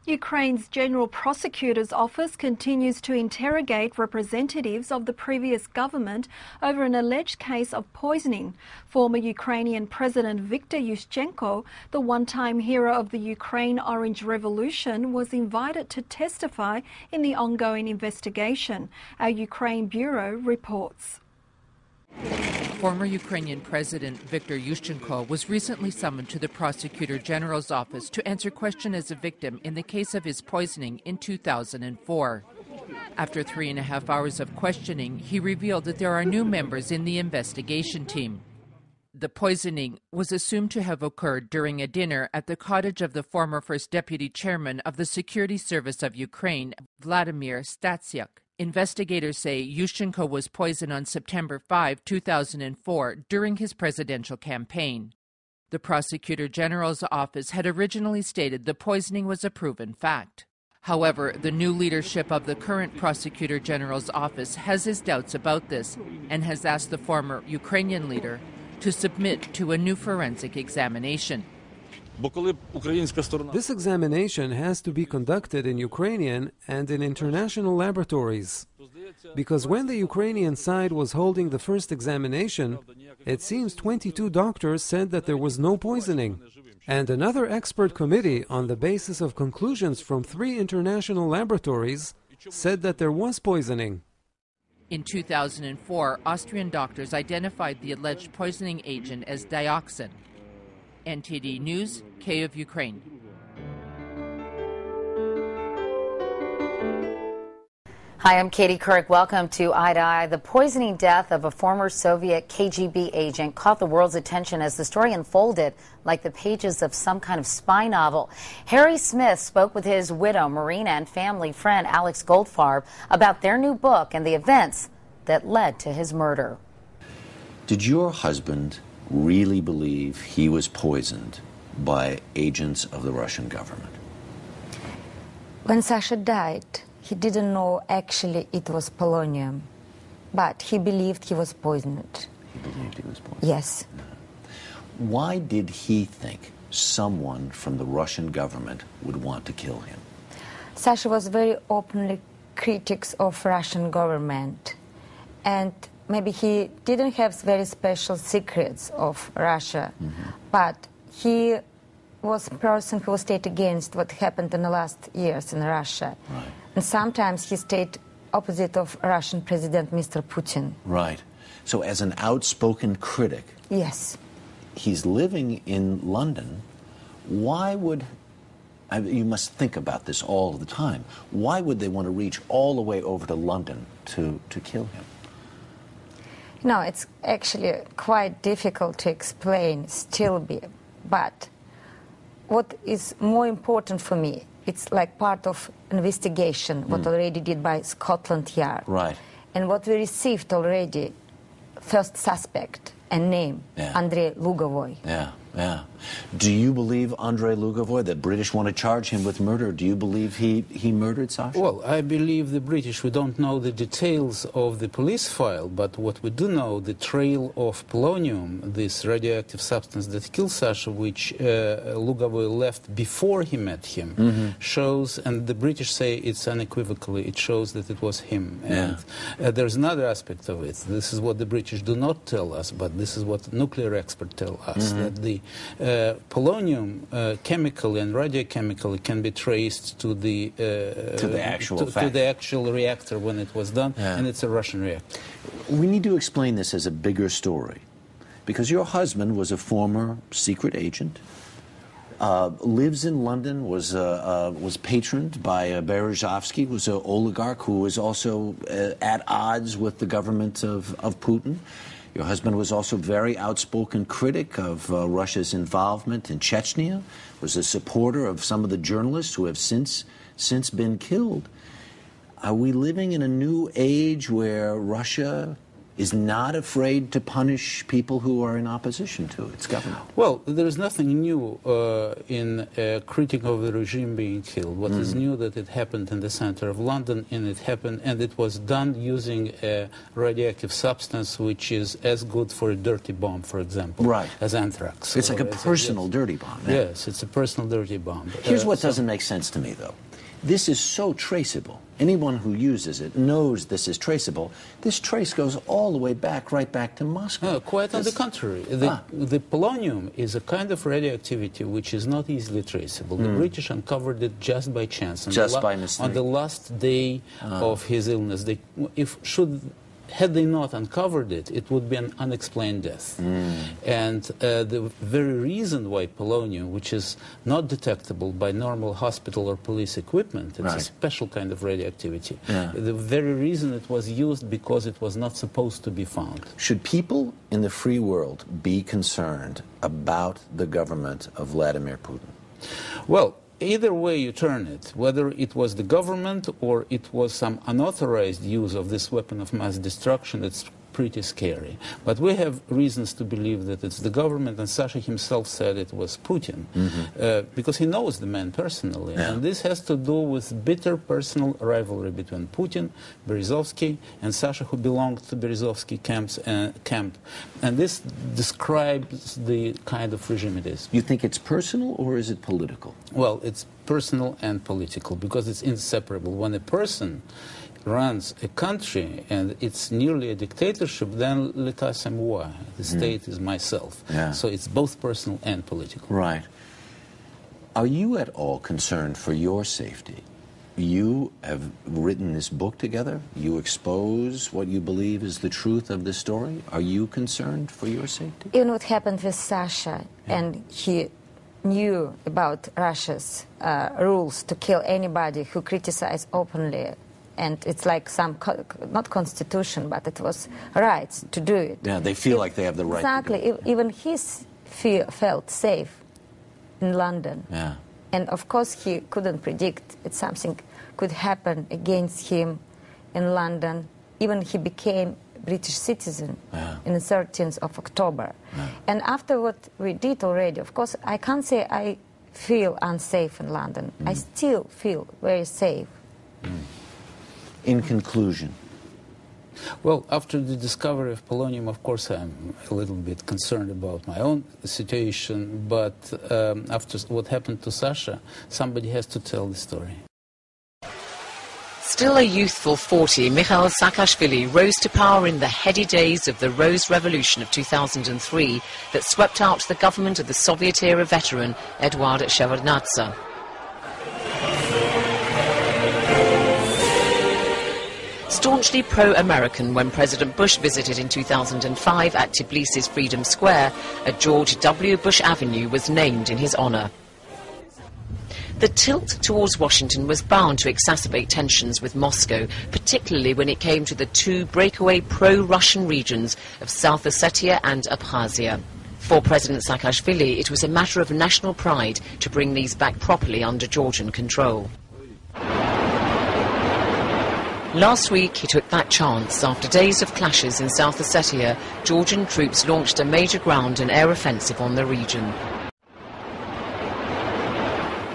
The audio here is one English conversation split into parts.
Ukraine's General Prosecutor's Office continues to interrogate representatives of the previous government over an alleged case of poisoning. Former Ukrainian President Viktor Yushchenko, the one-time hero of the Ukraine Orange Revolution, was invited to testify in the ongoing investigation. Our Ukraine Bureau reports. Former Ukrainian President Viktor Yushchenko was recently summoned to the Prosecutor General's office to answer questions as a victim in the case of his poisoning in 2004. After 3.5 hours of questioning, he revealed that there are new members in the investigation team. The poisoning was assumed to have occurred during a dinner at the cottage of the former First Deputy Chairman of the Security Service of Ukraine, Vladimir Statsiuk. Investigators say Yushchenko was poisoned on September 5, 2004, during his presidential campaign. The Prosecutor General's office had originally stated the poisoning was a proven fact. However, the new leadership of the current Prosecutor General's office has his doubts about this and has asked the former Ukrainian leader to submit to a new forensic examination. This examination has to be conducted in Ukrainian and in international laboratories. Because when the Ukrainian side was holding the first examination, it seems 22 doctors said that there was no poisoning. And another expert committee, on the basis of conclusions from 3 international laboratories, said that there was poisoning. In 2004, Austrian doctors identified the alleged poisoning agent as dioxin. NTD News, Kyiv, Ukraine. Hi, I'm Katie Couric. Welcome to Eye to Eye. The poisoning death of a former Soviet KGB agent caught the world's attention as the story unfolded like the pages of some kind of spy novel. Harry Smith spoke with his widow, Marina, and family friend Alex Goldfarb about their new book and the events that led to his murder. Did your husband really believe he was poisoned by agents of the Russian government? When Sasha died, he didn't know actually it was polonium, but he believed he was poisoned. He believed he was poisoned? Yes. Why did he think someone from the Russian government would want to kill him? Sasha was very openly critics of Russian government, and maybe he didn't have very special secrets of Russia, but he was a person who stayed against what happened in the last years in Russia. Right. And sometimes he stayed opposite of Russian President Mr. Putin. Right. So as an outspoken critic, yes, he's living in London. Why would, you must think about this all the time, why would they want to reach all the way over to London to kill him? No, it's actually quite difficult to explain, but what is more important for me, it's like part of investigation, what already did by Scotland Yard. Right. And what we received already, first suspect and name, Andrei Lugovoy. Yeah, yeah. Do you believe Andrei Lugovoy, that British want to charge him with murder? Do you believe he murdered Sasha? Well, I believe the British, we don't know the details of the police file, but what we do know, the trail of polonium, this radioactive substance that killed Sasha, which Lugovoy left before he met him, shows, and the British say it's unequivocally, it shows that it was him. And there's another aspect of it. This is what the British do not tell us, but this is what nuclear experts tell us, that the polonium chemically and radiochemically can be traced to the actual reactor when it was done, and it's a Russian reactor. We need to explain this as a bigger story, because your husband was a former secret agent, lives in London, was patroned by Berezovsky, who was an oligarch who was also at odds with the government of Putin. Your husband was also a very outspoken critic of Russia's involvement in Chechnya, was a supporter of some of the journalists who have since been killed. Are we living in a new age where Russia is not afraid to punish people who are in opposition to its government. Well, there is nothing new in a critic of the regime being killed. What is new that it happened in the center of London, and it was done using a radioactive substance which is as good for a dirty bomb, for example, right, as anthrax. It's like a personal dirty bomb. Yeah. Yes, it's a personal dirty bomb. Here's what doesn't make sense to me, though. This is so traceable. Anyone who uses it knows this is traceable. This trace goes all the way back, right back to Moscow. No, quite on the contrary. The polonium is a kind of radioactivity which is not easily traceable. The British uncovered it just by chance. Just by mistake. On the last day of his illness. Had they not uncovered it, it would be an unexplained death. And the very reason why polonium, which is not detectable by normal hospital or police equipment, it's a special kind of radioactivity, the very reason it was used because it was not supposed to be found. Should people in the free world be concerned about the government of Vladimir Putin? Well, either way you turn it, whether it was the government or it was some unauthorized use of this weapon of mass destruction, it's pretty scary. But we have reasons to believe that it's the government, and Sasha himself said it was Putin, because he knows the man personally. And this has to do with bitter personal rivalry between Putin, Berezovsky, and Sasha, who belonged to Berezovsky camp. And this describes the kind of regime it is. You think it's personal, or is it political? Well, it's personal and political, because it's inseparable. When a person runs a country and it's nearly a dictatorship, then l'état c'est moi, the state is myself. So it's both personal and political. Right. Are you at all concerned for your safety? You have written this book together. You expose what you believe is the truth of the story. Are you concerned for your safety? You know what happened with Sasha, and he knew about Russia's rules to kill anybody who criticized openly. And it's like some, not constitution, but it was rights to do it. Yeah, they feel like they have the right to do it. Exactly. Even he felt safe in London. Yeah. And of course he couldn't predict that something could happen against him in London. Even he became British citizen in the 13th of October. And after what we did already, of course, I can't say I feel unsafe in London. I still feel very safe. In conclusion. Well, after the discovery of polonium, of course, I'm a little bit concerned about my own situation, but after what happened to Sasha, somebody has to tell the story. Still a youthful 40, Mikhail Saakashvili rose to power in the heady days of the Rose Revolution of 2003 that swept out the government of the Soviet-era veteran Eduard Shevardnadze. Staunchly pro-American when President Bush visited in 2005 at Tbilisi's Freedom Square, a George W. Bush Avenue was named in his honor. The tilt towards Washington was bound to exacerbate tensions with Moscow, particularly when it came to the two breakaway pro-Russian regions of South Ossetia and Abkhazia. For President Saakashvili, it was a matter of national pride to bring these back properly under Georgian control. Last week, he took that chance. After days of clashes in South Ossetia, Georgian troops launched a major ground and air offensive on the region.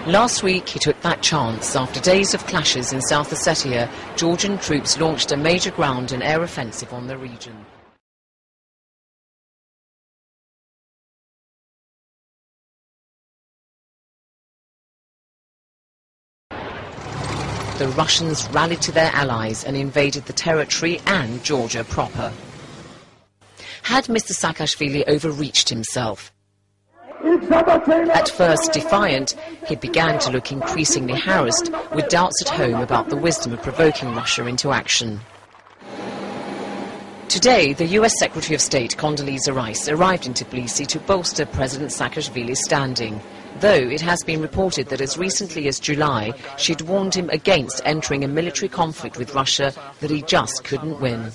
Last week, he took that chance. After days of clashes in South Ossetia, Georgian troops launched a major ground and air offensive on the region. The Russians rallied to their allies and invaded the territory and Georgia proper. Had Mr. Saakashvili overreached himself? At first defiant, he began to look increasingly harassed, with doubts at home about the wisdom of provoking Russia into action. Today, the US Secretary of State Condoleezza Rice arrived in Tbilisi to bolster President Saakashvili's standing, though it has been reported that as recently as July, she'd warned him against entering a military conflict with Russia that he just couldn't win.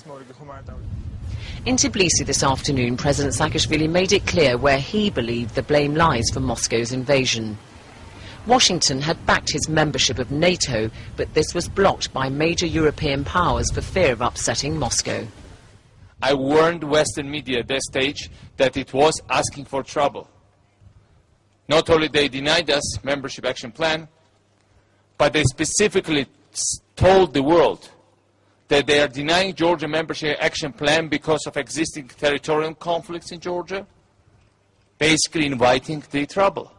In Tbilisi this afternoon, President Saakashvili made it clear where he believed the blame lies for Moscow's invasion. Washington had backed his membership of NATO, but this was blocked by major European powers for fear of upsetting Moscow. I warned Western media at that stage that it was asking for trouble. Not only they denied us membership action plan, but they specifically told the world that they are denying Georgia membership action plan because of existing territorial conflicts in Georgia, basically inviting the trouble.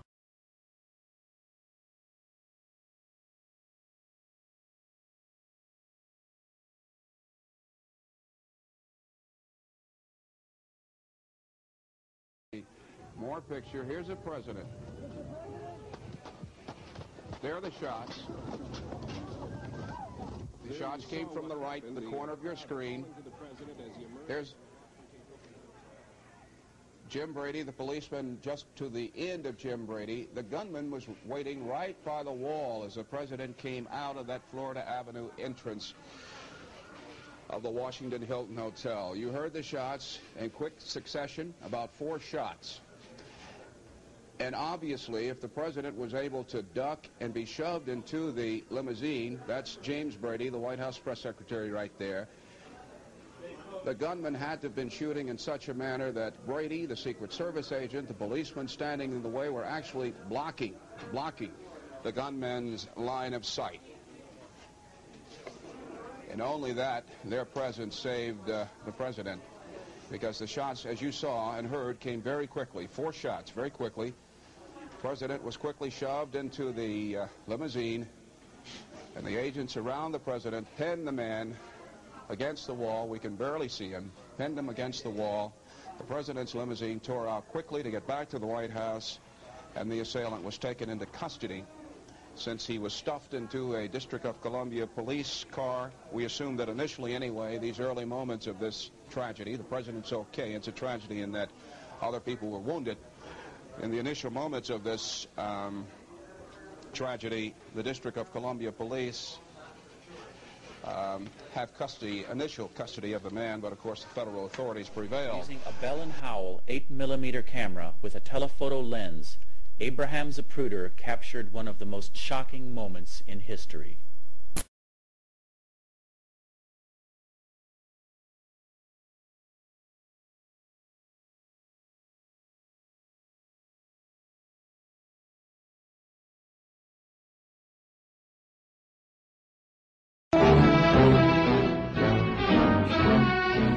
More picture. Here's the president. There are the shots. The shots came from the right in the corner of your screen. There's Jim Brady, the policeman just to the end of Jim Brady. The gunman was waiting right by the wall as the president came out of that Florida Avenue entrance of the Washington Hilton Hotel. You heard the shots in quick succession, about 4 shots. And obviously, if the president was able to duck and be shoved into the limousine, that's James Brady, the White House press secretary right there, the gunman had to have been shooting in such a manner that Brady, the Secret Service agent, the policeman standing in the way were actually blocking the gunman's line of sight. And only that, their presence saved the president, because the shots, as you saw and heard, came very quickly. 4 shots, very quickly. The president was quickly shoved into the limousine, and the agents around the president pinned the man against the wall. We can barely see him. Pinned him against the wall. The president's limousine tore out quickly to get back to the White House, and the assailant was taken into custody. Since he was stuffed into a District of Columbia police car, we assumed that initially anyway, these early moments of this tragedy, the president's okay, it's a tragedy in that other people were wounded. In the initial moments of this tragedy, the District of Columbia police have initial custody of the man, but of course the federal authorities prevailed. Using a Bell & Howell 8mm camera with a telephoto lens, Abraham Zapruder captured one of the most shocking moments in history.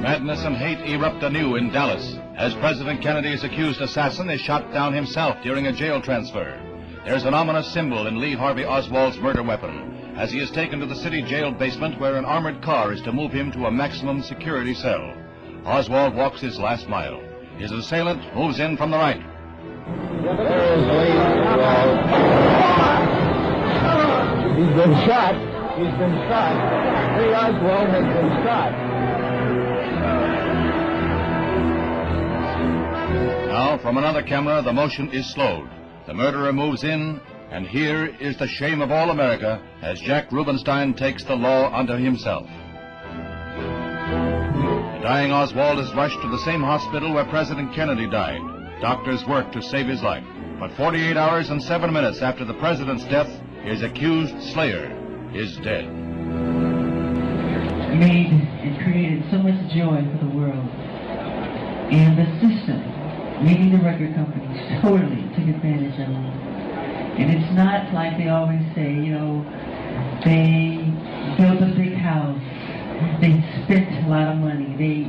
Madness and hate erupt anew in Dallas as President Kennedy's accused assassin is shot down himself during a jail transfer. There's an ominous symbol in Lee Harvey Oswald's murder weapon as he is taken to the city jail basement where an armored car is to move him to a maximum security cell. Oswald walks his last mile. His assailant moves in from the right. There is Lee Oswald. He's been shot. He's been shot. Lee Oswald has been shot. Now, from another camera, the motion is slowed. The murderer moves in, and here is the shame of all America as Jack Rubenstein takes the law unto himself. The dying Oswald is rushed to the same hospital where President Kennedy died. Doctors work to save his life. But 48 hours and 7 minutes after the president's death, his accused slayer is dead. Made and created so much joy for the world. And the system, meaning the record companies, totally took advantage of it. And it's not like they always say, you know, they built a big house, they spent a lot of money, they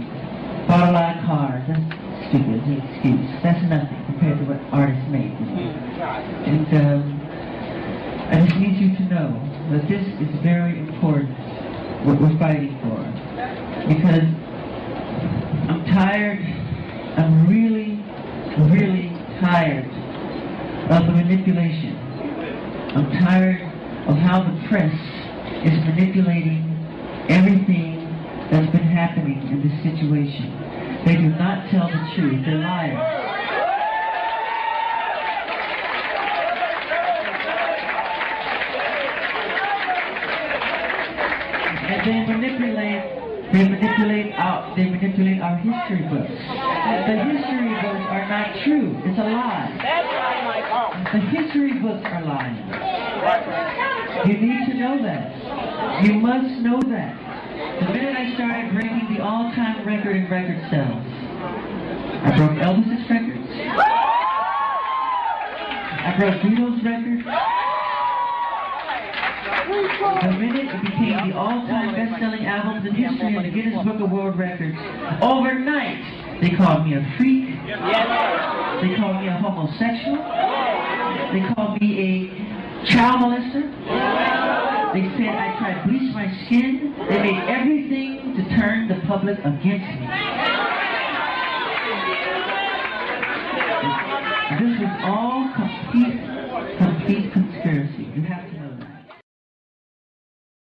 bought a lot of cars. That's stupid, it's an excuse. That's nothing compared to what artists make. And I just need you to know that this is very important, what we're fighting for. Because I'm tired, I'm really tired of the manipulation. I'm tired of how the press is manipulating everything that's been happening in this situation. They do not tell the truth. They're liars. And they manipulate our history books. The history books are not true. It's a lie. The history books are lying. You need to know that. You must know that. The minute I started breaking the all-time record in record sales, I broke Elvis's records. I broke Beatles' record. The minute it became the all-time best-selling albums in history in the Guinness Book of World Records, overnight they called me a freak. They called me a homosexual. They called me a child molester. They said I tried to bleach my skin. They made everything to turn the public against me. This